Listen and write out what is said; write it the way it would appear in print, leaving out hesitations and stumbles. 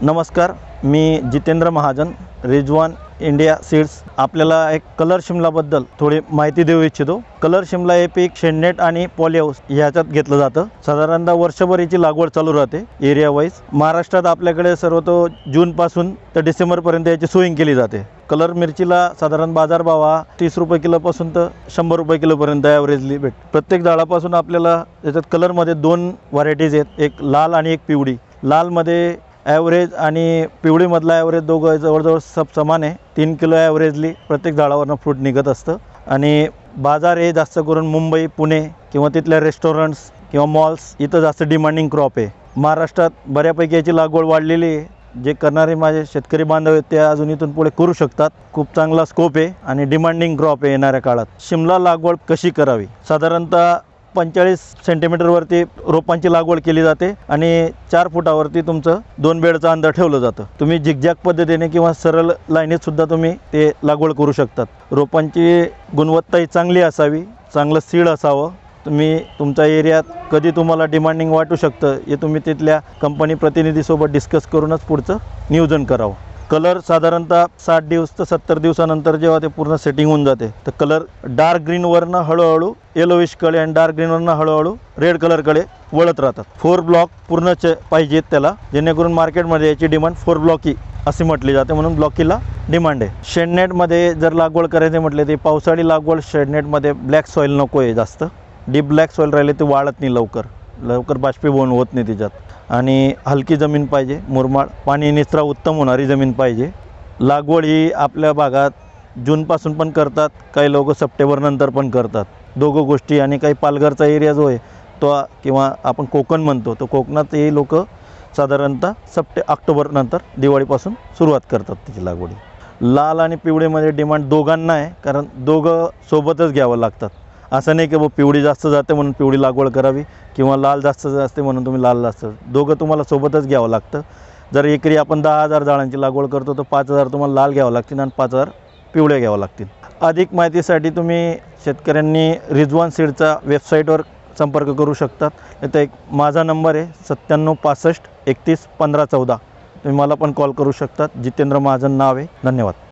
नमस्कार, मी Jitendra Mahajan, Rizwan India seeds. आपल्याला एक कलर शिमलाबद्दल थोडी माहिती देऊ इच्छितो. कलर शिमला हे पीक शेडनेट आणि पॉलीहाऊस ह्याच्यात घेतलं जातं. साधारणतः वर्षभर याची लागवड चालू राहते एरिया वाईज. महाराष्ट्रात आपल्याकडे सर्वतो जूनपासून तर डिसेंबरपर्यंत याची सोईंग केली जाते. कलर मिरचीला साधारण बाजारभाव हा 30 रुपये किलोपासून तर 100 रुपये किलोपर्यंत ॲव्हरेजली भेटतो. प्रत्येक झाडापासून आपल्याला त्याच्यात कलरमध्ये 2 व्हरायटीज आहेत, एक लाल आणि एक पिवळी. लालमध्ये ॲव्हरेज आणि पिवळीमधला ॲव्हरेज दोघं जवळजवळ समान आहे. 3 किलो ॲव्हरेजली प्रत्येक झाडावरनं फ्रूट निघत असतं. आणि बाजार हे जास्त करून मुंबई, पुणे किंवा तिथल्या रेस्टॉरंट्स किंवा मॉल्स इथं जास्त डिमांडिंग क्रॉप आहे. महाराष्ट्रात बऱ्यापैकी याची लागवड वाढलेली आहे. जे करणारे माझे शेतकरी बांधव आहेत ते अजून इथून पुढे करू शकतात. खूप चांगला स्कोप आहे आणि डिमांडिंग क्रॉप आहे येणाऱ्या काळात. शिमला लागवड कशी करावी? साधारणतः 45 सेंटीमीटरवरती रोपांची लागवड केली जाते आणि 4 फुटावरती तुमचं 2 बेडचं अंतर ठेवलं जातं. तुम्ही झिगझॅग पद्धतीने किंवा सरळ लाईनीत सुद्धा तुम्ही ते लागवड करू शकतात. रोपांची गुणवत्ताही चांगली असावी, चांगलं सीड असावं. तुम्ही तुमच्या एरियात कधी तुम्हाला डिमांडिंग वाटू शकतं हे तुम्ही तिथल्या कंपनी प्रतिनिधीसोबत डिस्कस करूनच पुढचं नियोजन करावं. कलर साधारणतः 60 दिवस ते 70 दिवसानंतर जेव्हा ते पूर्ण सेटिंग होऊन जाते तर कलर डार्क ग्रीनवरनं हळूहळू येलोविशकडे आणि डार्क ग्रीनवरनं हळूहळू रेड कलरकडे वळत राहतात. 4 ब्लॉक पूर्ण पाहिजेत त्याला, जेणेकरून मार्केटमध्ये याची डिमांड 4 ब्लॉकी असे म्हटली जाते, म्हणून ब्लॉकीला डिमांड आहे. शेडनेटमध्ये जर लागवड करायचे म्हटले ते पावसाळी लागवड शेडनेटमध्ये ब्लॅक सॉईल नको आहे जास्त. डीप ब्लॅक सॉईल राहिले ते वाळत नाही लवकर बाष्पीभवन होत नाही त्याच्यात. आणि हलकी जमीन पाहिजे, मुरमाड पाणी निचरा उत्तम होणारी जमीन पाहिजे. लागवड ही आपल्या भागात जूनपासून पण करतात, काही लोक सप्टेंबरनंतर पण करतात. दोघं गोष्टी. आणि काही पालघरचा एरिया जो आहे तो किंवा आपण कोकण म्हणतो तर कोकणात हे लोक साधारणतः ऑक्टोबरनंतर दिवाळीपासून सुरुवात करतात त्याची लागवडी. लाल आणि पिवळीमध्ये डिमांड दोघांना आहे, कारण दोघं सोबतच घ्यावं लागतात. असं नाही की पिवळी जास्त जाते म्हणून पिवळी लागवड करावी किंवा लाल जास्त जाते म्हणून तुम्ही लाल जास्त. दोघं तुम्हाला सोबतच घ्यावं लागतं. जर एकरी आपण 10,000 झाडांची लागवड करतो तर 5,000 तुम्हाला लाल घ्यावं लागतील आणि 5,000 पिवळ्या घ्यावं लागतील. अधिक माहितीसाठी तुम्ही शेतकऱ्यांनी रिजवान सीडचा वेबसाईटवर संपर्क करू शकतात. इथं एक माझा नंबर आहे 97 65 31 15 14. तुम्ही मला पण कॉल करू शकतात. जितेंद्र महाजन नाव आहे. धन्यवाद.